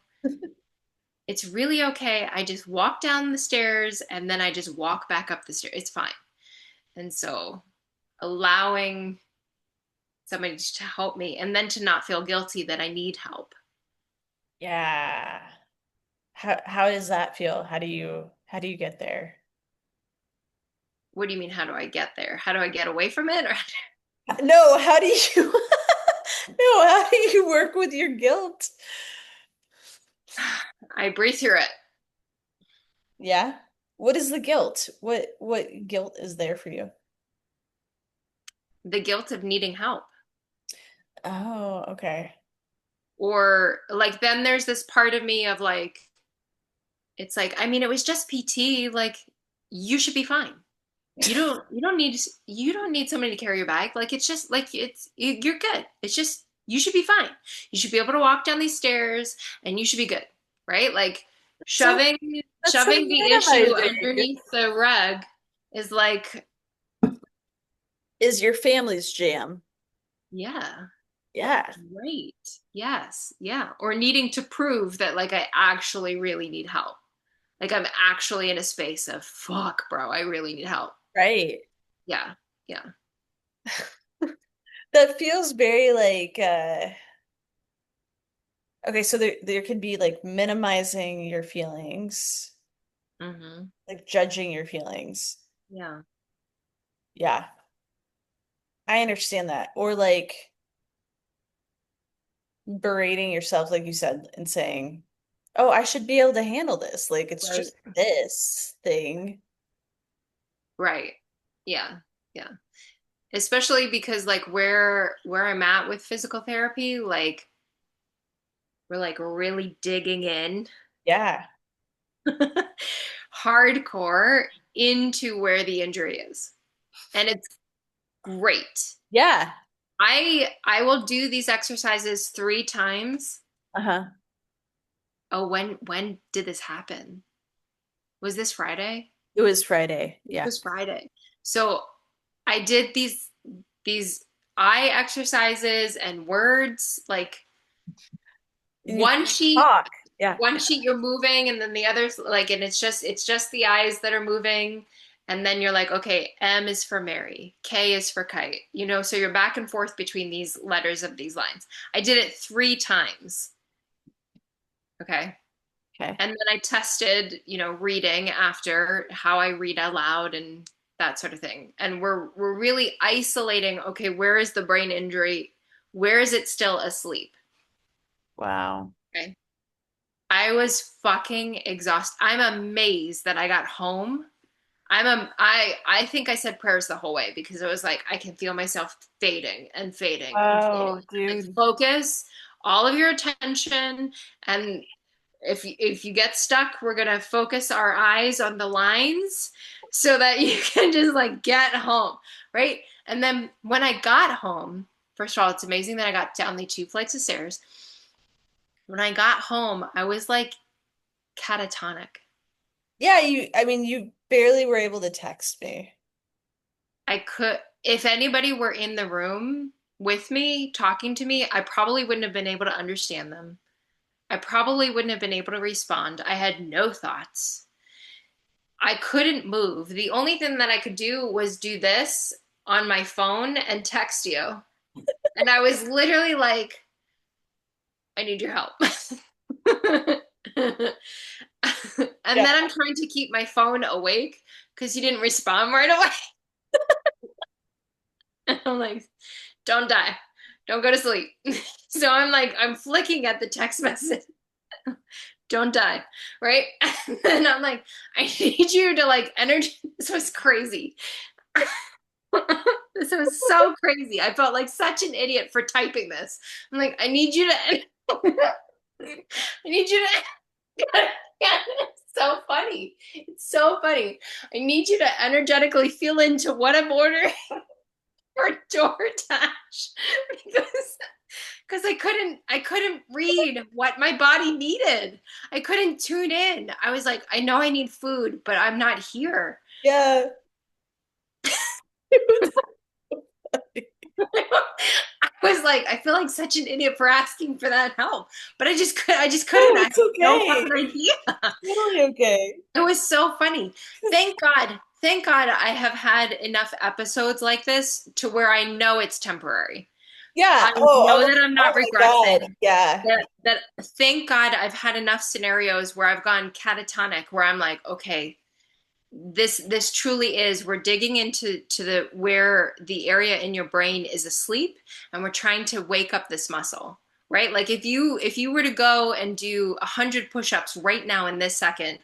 A: It's really okay. I just walk down the stairs and then I just walk back up the stairs. It's fine. And so allowing somebody to help me and then to not feel guilty that I need help.
B: Yeah. How does that feel? How do you get there?
A: What do you mean, how do I get there? How do I get away from it? Or
B: No, how do you No, how do you work with your guilt?
A: I breathe through it.
B: Yeah. What is the guilt? What guilt is there for you?
A: The guilt of needing help.
B: Oh, okay.
A: Or like then there's this part of me of like it's like I mean it was just PT, like you should be fine. You don't need somebody to carry your bag. Like it's just like you're good. It's just you should be fine. You should be able to walk down these stairs and you should be good. Right? Like
B: So
A: shoving
B: that's so
A: shoving the issue
B: minimizing.
A: underneath the rug is like
B: Is your family's jam.
A: yeah,
B: Yeah,
A: great. Yes. Yeah. Or needing to prove that like I actually really need help. Like I'm actually in a space of fuck, bro, I really need help.
B: right.
A: Yeah. Yeah.
B: That feels very like okay, so there can be like minimizing your feelings,
A: Hmm.
B: like judging your feelings.
A: Yeah.
B: Yeah, I understand that. Or like berating yourself, like you said, and saying, "Oh, I should be able to handle this. Like it's
A: Right.
B: just this thing."
A: Right. Yeah. Yeah. Especially because like where I'm at with physical therapy, like we're like really digging in
B: Yeah.
A: hardcore into where the injury is. And it's great.
B: Yeah.
A: I will do these exercises 3 times.
B: Uh-huh.
A: Oh, when did this happen? Was this Friday?
B: It was Friday.
A: This
B: Yeah.
A: was Friday. So I did these eye exercises and words like
B: You
A: one sheet
B: talk. Yeah.
A: one sheet you're moving and then the others like and it's just the eyes that are moving And then you're like, okay, M is for Mary, K is for kite, so you're back and forth between these letters of these lines. I did it 3 times. Okay.
B: Okay.
A: And then I tested, reading after how I read out loud and that sort of thing. And we're really isolating, okay, where is the brain injury? Where is it still asleep?
B: Wow.
A: Okay. I was fucking exhausted. I'm amazed that I got home. I think I said prayers the whole way because it was like I can feel myself fading and fading and fading.
B: Oh,
A: Like
B: dude.
A: focus all of your attention, and if you get stuck, we're gonna focus our eyes on the lines so that you can just like get home, right? And then when I got home, first of all, it's amazing that I got down the 2 flights of stairs. When I got home, I was like catatonic.
B: Yeah, I mean, you barely were able to text me.
A: I could, if anybody were in the room with me talking to me, I probably wouldn't have been able to understand them. I probably wouldn't have been able to respond. I had no thoughts. I couldn't move. The only thing that I could do was do this on my phone and text you. And I was literally like, I need your help. And
B: Yeah.
A: then I'm trying to keep my phone awake because you didn't respond right away. And I'm like, don't die. Don't go to sleep. So I'm like, I'm flicking at the text message. Don't die. Right. And I'm like, I need you to like energy. This was crazy. This was so crazy. I felt like such an idiot for typing this. I'm like, I need you to, I need you to, yeah, it's so funny. It's so funny. I need you to energetically feel into what I'm ordering for DoorDash because I couldn't read what my body needed. I couldn't tune in. I was like, I know I need food, but I'm not here.
B: Yeah.
A: I was like, I feel like such an idiot for asking for that help, but I just couldn't.
B: No,
A: I had
B: it's
A: no
B: okay.
A: fucking idea.
B: Totally okay.
A: It was so funny. Thank God. Thank God I have had enough episodes like this to where I know it's temporary. I
B: Yeah.
A: know that I'm not
B: Oh my God.
A: regressing.
B: Yeah.
A: That thank God I've had enough scenarios where I've gone catatonic, where I'm like, okay, this truly is, we're digging into the where the area in your brain is asleep, and we're trying to wake up this muscle, right? Like if you were to go and do 100 push-ups right now in this second,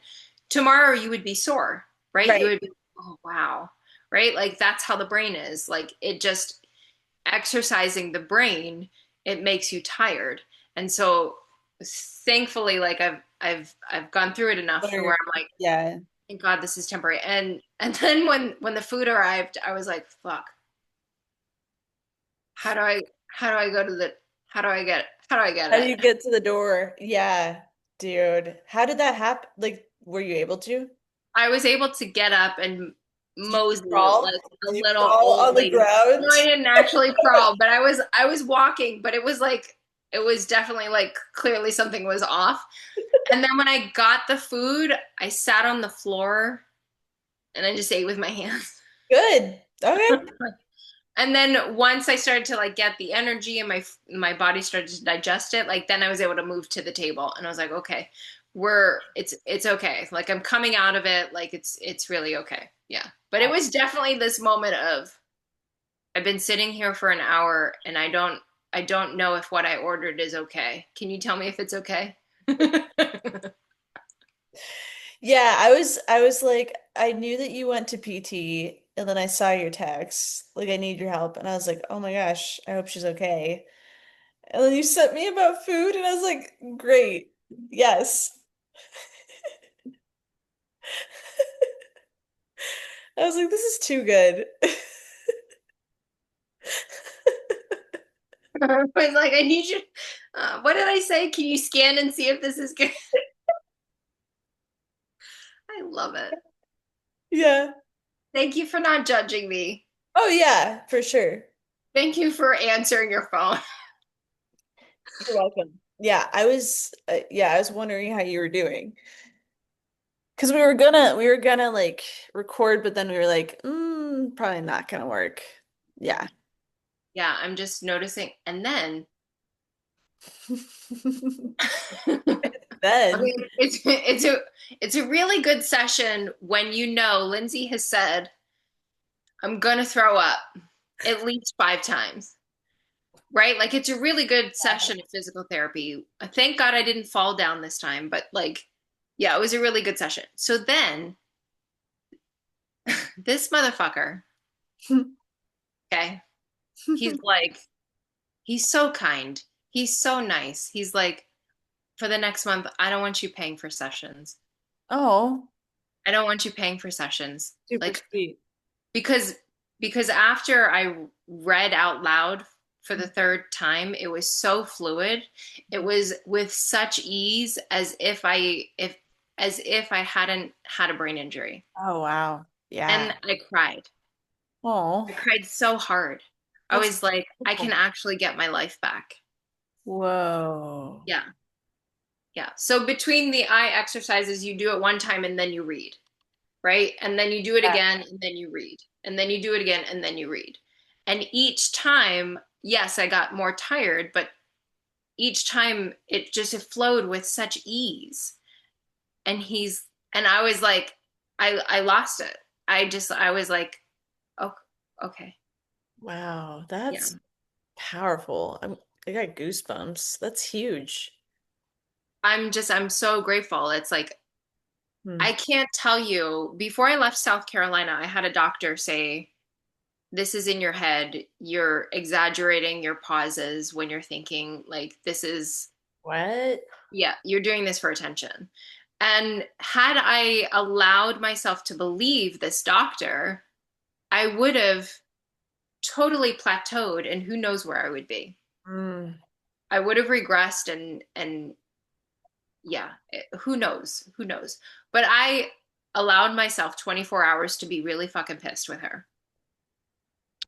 A: tomorrow you would be sore, right? You
B: Right.
A: would be, oh wow, right? Like that's how the brain is. Like it just, exercising the brain, it makes you tired. And so thankfully, like I've gone through it enough to where I'm like,
B: Yeah.
A: thank God this is temporary. And then when the food arrived, I was like, fuck, how do I go to the how do I get
B: How do you
A: it?
B: get to the door? Yeah, dude. How did that happen? Like, were you able to?
A: I was able to get up and
B: Did you
A: mosey
B: crawl?
A: like a
B: Did you
A: little
B: crawl
A: old
B: on the
A: lady.
B: ground?
A: No, I didn't actually crawl, but I was walking, but it was like, it was definitely like clearly something was off. And then when I got the food, I sat on the floor and I just ate with my hands.
B: Good. Okay.
A: And then once I started to like get the energy and my body started to digest it, like then I was able to move to the table and I was like, okay, it's okay. Like I'm coming out of it, like it's really okay. Yeah. But it was definitely this moment of, I've been sitting here for an hour and I don't know if what I ordered is okay. Can you tell me if it's okay?
B: Yeah, I was like, I knew that you went to PT and then I saw your text, like I need your help. And I was like, oh my gosh, I hope she's okay. And then you sent me about food and I was like, great. Yes. I was like, this is too good.
A: I was like, I need you. What did I say? Can you scan and see if this is good? I love it.
B: Yeah.
A: Thank you for not judging me.
B: Oh yeah, for sure.
A: Thank you for answering your phone.
B: You're welcome. Yeah, I was wondering how you were doing. Because we were gonna like record, but then we were like, probably not gonna work. Yeah.
A: Yeah, I'm just noticing. And then, I
B: Then,
A: mean, it's a really good session when you know Lindsay has said, "I'm gonna throw up" at least 5 times, right? Like it's a really good session of physical therapy. Thank God I didn't fall down this time, but like, yeah, it was a really good session. So then this motherfucker, okay, he's like, he's so kind. He's so nice. He's like, for the next month, I don't want you paying for sessions.
B: oh,
A: I don't want you paying for sessions.
B: super
A: Like
B: sweet.
A: because because after I read out loud for the third time, it was so fluid. It was with such ease as if I hadn't had a brain injury.
B: Oh, wow. Yeah.
A: And I cried.
B: Oh,
A: I cried so hard. I
B: that's
A: was like, I can
B: beautiful.
A: actually get my life back.
B: Whoa.
A: Yeah. Yeah. So between the eye exercises, you do it one time and then you read, right? And then you do it
B: Yeah.
A: again and then you read. And then you do it again and then you read. And each time, yes, I got more tired, but each time it flowed with such ease. And and I was like, I lost it. I was like, oh, okay.
B: Wow,
A: Yeah.
B: that's powerful. I got goosebumps. That's huge.
A: I'm so grateful. It's like,
B: Hmm.
A: I can't tell you, before I left South Carolina, I had a doctor say, this is in your head. You're exaggerating your pauses when you're thinking, like, this is,
B: What?
A: yeah, you're doing this for attention. And had I allowed myself to believe this doctor, I would have totally plateaued and who knows where I would be.
B: Mm,
A: I would have regressed and yeah, who knows? Who knows? But I allowed myself 24 hours to be really fucking pissed with her.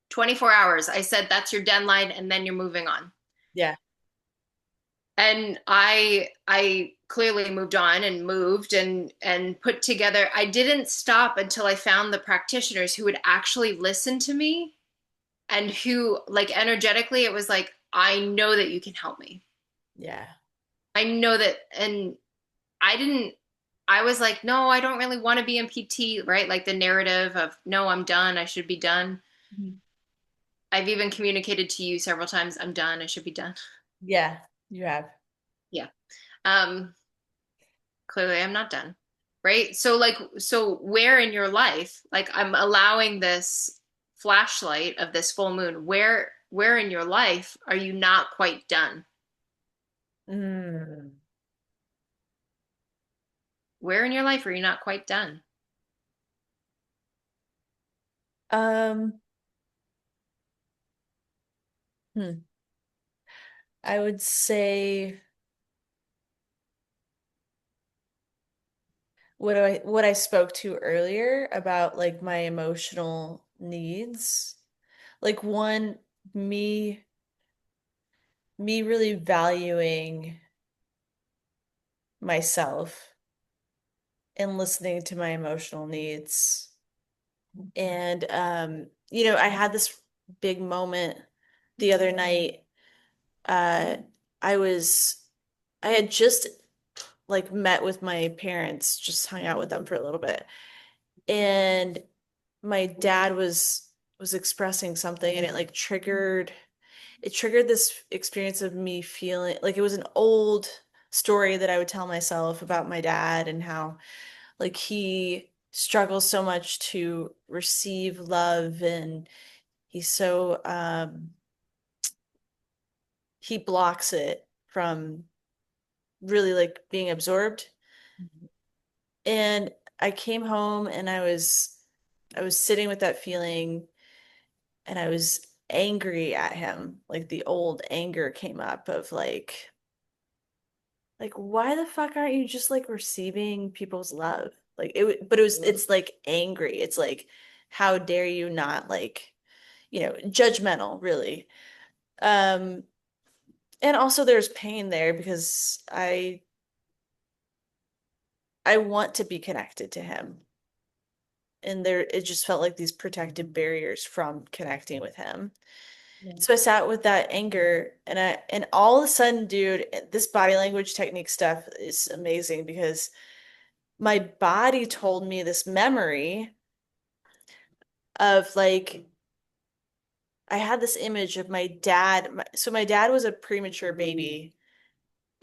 A: 24 hours. I said that's your deadline and then you're moving on.
B: yeah.
A: And I clearly moved on and moved and put together. I didn't stop until I found the practitioners who would actually listen to me and who like energetically it was like I know that you can help me.
B: Yeah.
A: I know that. And I didn't I was like, no, I don't really want to be in PT, right? Like the narrative of no, I'm done, I should be done.
B: Mhm.
A: I've even communicated to you several times, I'm done, I should be done.
B: Yeah, you have.
A: Yeah. Um Clearly I'm not done, right? So where in your life, like I'm allowing this flashlight of this full moon, where in your life are you not quite done?
B: Mm.
A: Where in your life are you not quite done?
B: Um, hmm. I would say what I spoke to earlier about like my emotional needs. Like one, me me really valuing myself and listening to my emotional needs. And I had this big moment the other night. Uh I was I had just like met with my parents, just hung out with them for a little bit. And my dad was expressing something and it triggered this experience of me feeling like it was an old story that I would tell myself about my dad and how like he struggles so much to receive love and he's so he blocks it from really like being absorbed. And I came home and I was sitting with that feeling and I was angry at him. Like the old anger came up of like why the fuck aren't you just like receiving people's love? Like but it's like angry. It's like how dare you not like, judgmental, really. Um and also there's pain there because I want to be connected to him. And there it just felt like these protective barriers from connecting with him.
A: Yeah.
B: So I sat with that anger and all of a sudden, dude, this body language technique stuff is amazing because my body told me this memory of like I had this image of my dad. So my dad was a premature baby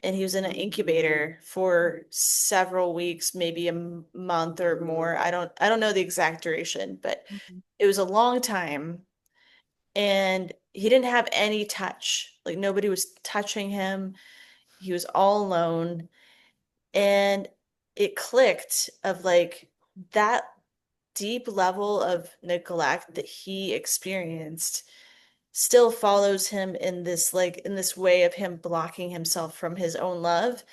B: and he was in an incubator for several weeks, maybe a month or more. I don't know the exact duration, but
A: Mhm.
B: it was a long time. And he didn't have any touch. Like nobody was touching him. He was all alone. And it clicked of like that deep level of neglect that he experienced still follows him in this way of him blocking himself from his own love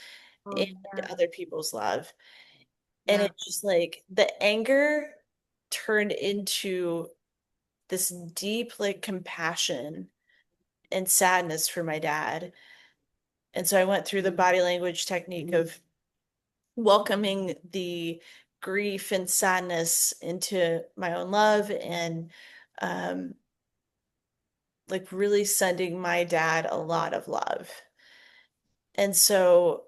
A: Oh,
B: and
A: yeah.
B: other people's love. And
A: Yeah.
B: it just like the anger turned into this deep like compassion and sadness for my dad. And so I went through the body language technique of welcoming the grief and sadness into my own love and um, like really sending my dad a lot of love. And so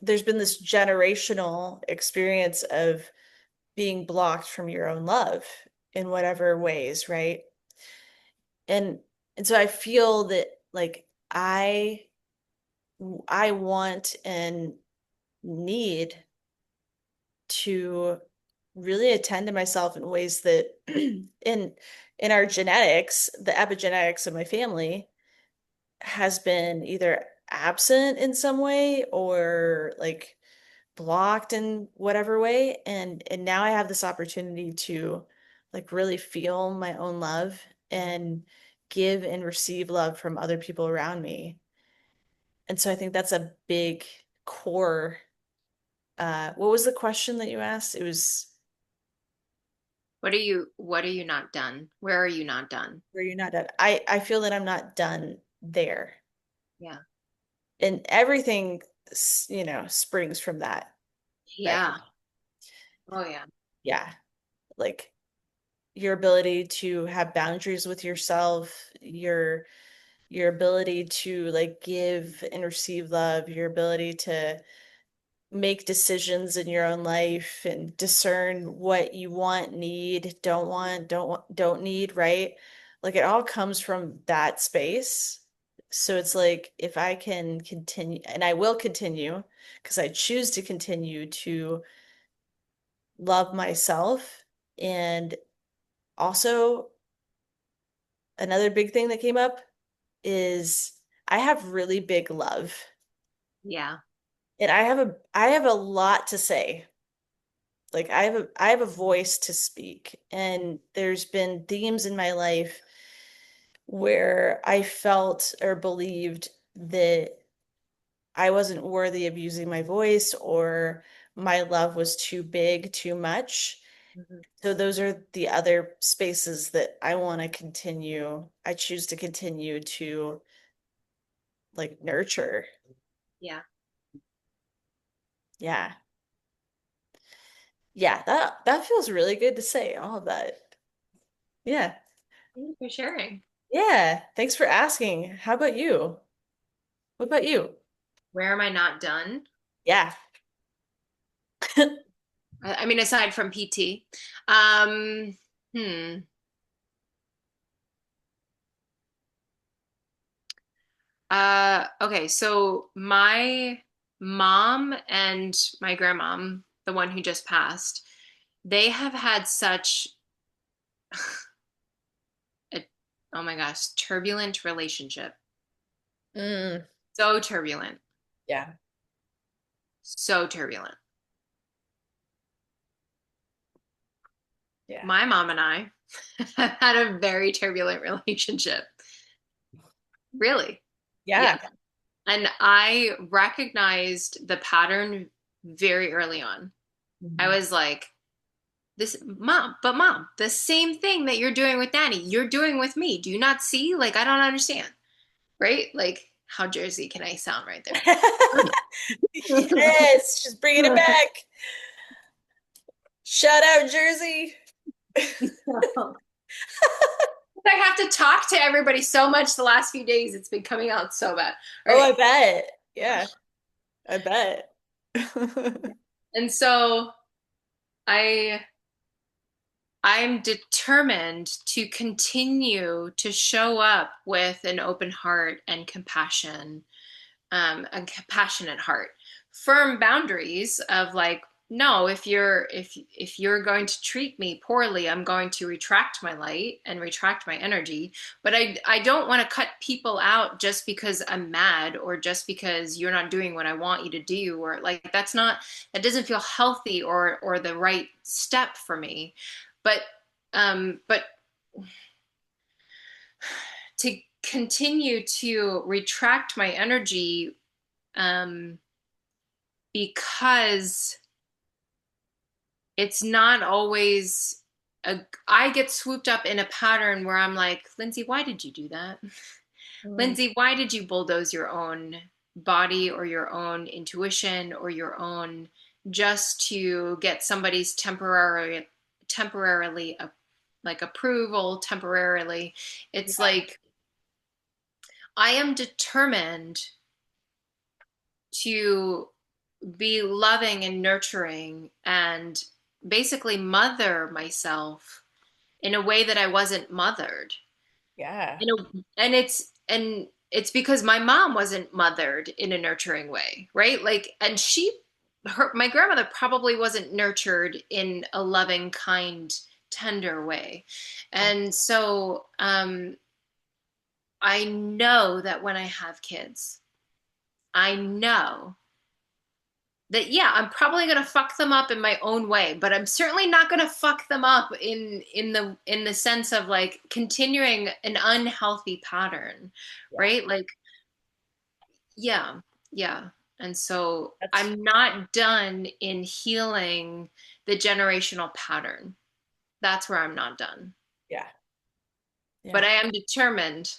B: there's been this generational experience of being blocked from your own love in whatever ways, right? And and so I feel that like I want and need to really attend to myself in ways that in our genetics, the epigenetics of my family has been either absent in some way or like blocked in whatever way. And now I have this opportunity to like really feel my own love and give and receive love from other people around me. And so I think that's a big core. What was the question that you asked? It was
A: What are you not done? Where are you not done?
B: where you're not done. I feel that I'm not done there.
A: Yeah.
B: And everything, springs from that, right?
A: Yeah. Oh, yeah.
B: Yeah. Like your ability to have boundaries with yourself, your ability to like give and receive love, your ability to make decisions in your own life and discern what you want, need, don't need, right? Like it all comes from that space. So it's like if I can continue, and I will continue because I choose to continue to love myself. And also, another big thing that came up is I have really big love.
A: Yeah.
B: And I have a lot to say. Like I have a voice to speak. And there's been themes in my life where I felt or believed that I wasn't worthy of using my voice or my love was too big, too much.
A: Mhm.
B: So those are the other spaces that I want to continue. I choose to continue to like nurture.
A: Yeah.
B: Yeah. Yeah, that feels really good to say all of that. Yeah.
A: Thank you for sharing.
B: Yeah. Thanks for asking. How about you? What about you?
A: Where am I not done?
B: Yeah.
A: I mean, aside from PT. Um, hmm. Okay, so my mom and my grandmom, the one who just passed, they have had such a, oh my gosh, turbulent relationship.
B: Mm,
A: So turbulent.
B: yeah.
A: So turbulent.
B: Yeah.
A: My mom and I have had a very turbulent relationship. Really. Yeah.
B: Yeah.
A: And I recognized the pattern very early on. I
B: Mhm.
A: was like, this mom, the same thing that you're doing with Danny, you're doing with me. Do you not see? Like, I don't understand. Right? Like, how Jersey can I sound right there?
B: Yes, just bringing it back. Shout out Jersey.
A: I have to talk to everybody so much the last few days. It's been coming out so bad. All
B: Oh,
A: right.
B: I bet. Yeah, I bet.
A: And so I I'm determined to continue to show up with an open heart and compassion, a compassionate heart, firm boundaries of like, no, if you're going to treat me poorly, I'm going to retract my light and retract my energy. But I don't want to cut people out just because I'm mad or just because you're not doing what I want you to do, or like that doesn't feel healthy or the right step for me. But to continue to retract my energy, um, because it's not always I get swooped up in a pattern where I'm like, Lindsay, why did you do that?
B: Mm,
A: Lindsay, why did you bulldoze your own body or your own intuition or your own just to get somebody's temporarily like approval temporarily? It's
B: yeah,
A: like I am determined to be loving and nurturing and basically mother myself in a way that I wasn't mothered.
B: yeah,
A: And it's because my mom wasn't mothered in a nurturing way, right? Like, and my grandmother probably wasn't nurtured in a loving, kind, tender way.
B: yeah,
A: And so I know that when I have kids, I know that yeah, I'm probably going to fuck them up in my own way, but I'm certainly not going to fuck them up in the sense of like continuing an unhealthy pattern,
B: yeah.
A: right? Like yeah, yeah. And so
B: That's
A: I'm not done in healing the generational pattern. That's where I'm not done.
B: yeah,
A: But
B: yeah,
A: I am determined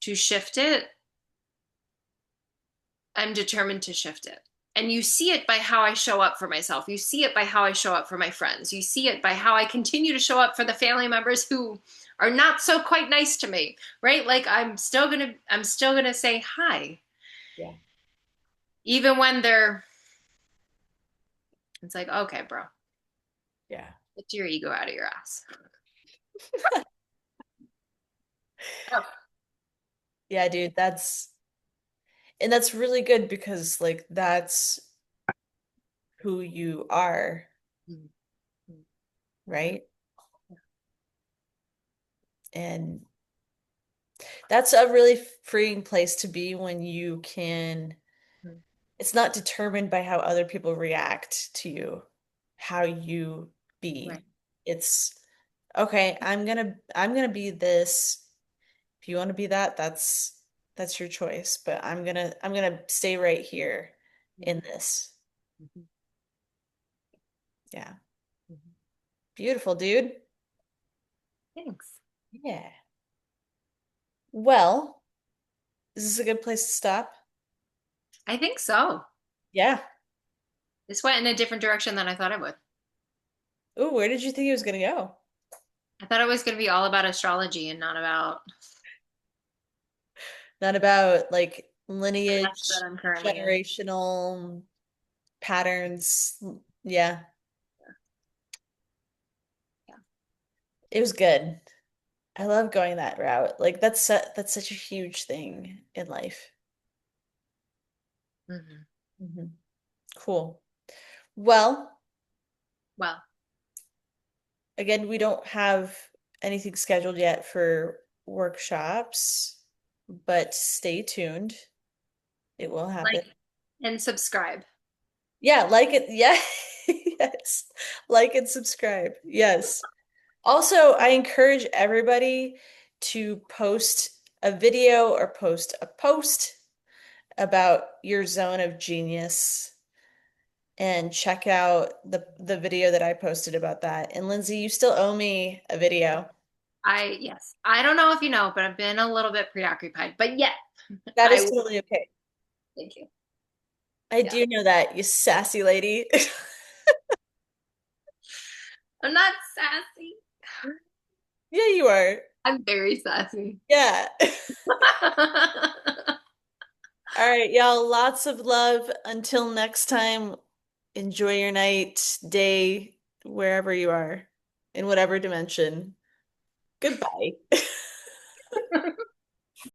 A: to shift it. I'm determined to shift it. And you see it by how I show up for myself. You see it by how I show up for my friends. You see it by how I continue to show up for the family members who are not so quite nice to me, right? Like I'm still going to say hi
B: yeah,
A: even when it's like, "Okay, bro.
B: yeah,
A: Get your ego out of your ass." Oh.
B: yeah, dude. That's really good because like that's who you are, right? And that's a really freeing place to be when you can, it's not determined by how other people react to you, how you
A: Right.
B: be. It's okay, I'm gonna be this. If you want to be that, that's your choice, but I'm gonna stay right here in this. Yeah. Beautiful, dude.
A: Thanks.
B: Yeah. Well, is this a good place to stop?
A: I think so.
B: Yeah.
A: This went in a different direction than I thought it would.
B: Ooh, where did you think it was gonna go?
A: I thought it was going to be all about astrology and not about
B: Not about like
A: the mess that
B: lineage,
A: I'm currently in.
B: generational patterns. Yeah,
A: Yeah.
B: it was good. I love going that route. Like that's such a huge thing in life.
A: Hmm.
B: Mhm. Cool. Well,
A: Well,
B: again, we don't have anything scheduled yet for workshops, but stay tuned. It will happen.
A: like and subscribe.
B: Yeah, like it. Yeah. Yes. Like and subscribe. Yes. Also, I encourage everybody to post a video or post a post about your zone of genius and check out the video that I posted about that. And Lindsay, you still owe me a video.
A: Yes. I don't know if you know, but I've been a little bit preoccupied. But yeah,
B: That
A: I
B: is
A: will.
B: totally okay.
A: Thank you.
B: I
A: Yeah.
B: do know that, you sassy lady.
A: I'm not sassy.
B: Yeah, you are.
A: I'm very sassy.
B: Yeah. All right, y'all. Lots of love. Until next time, enjoy your night, day, wherever you are, in whatever dimension. Goodbye.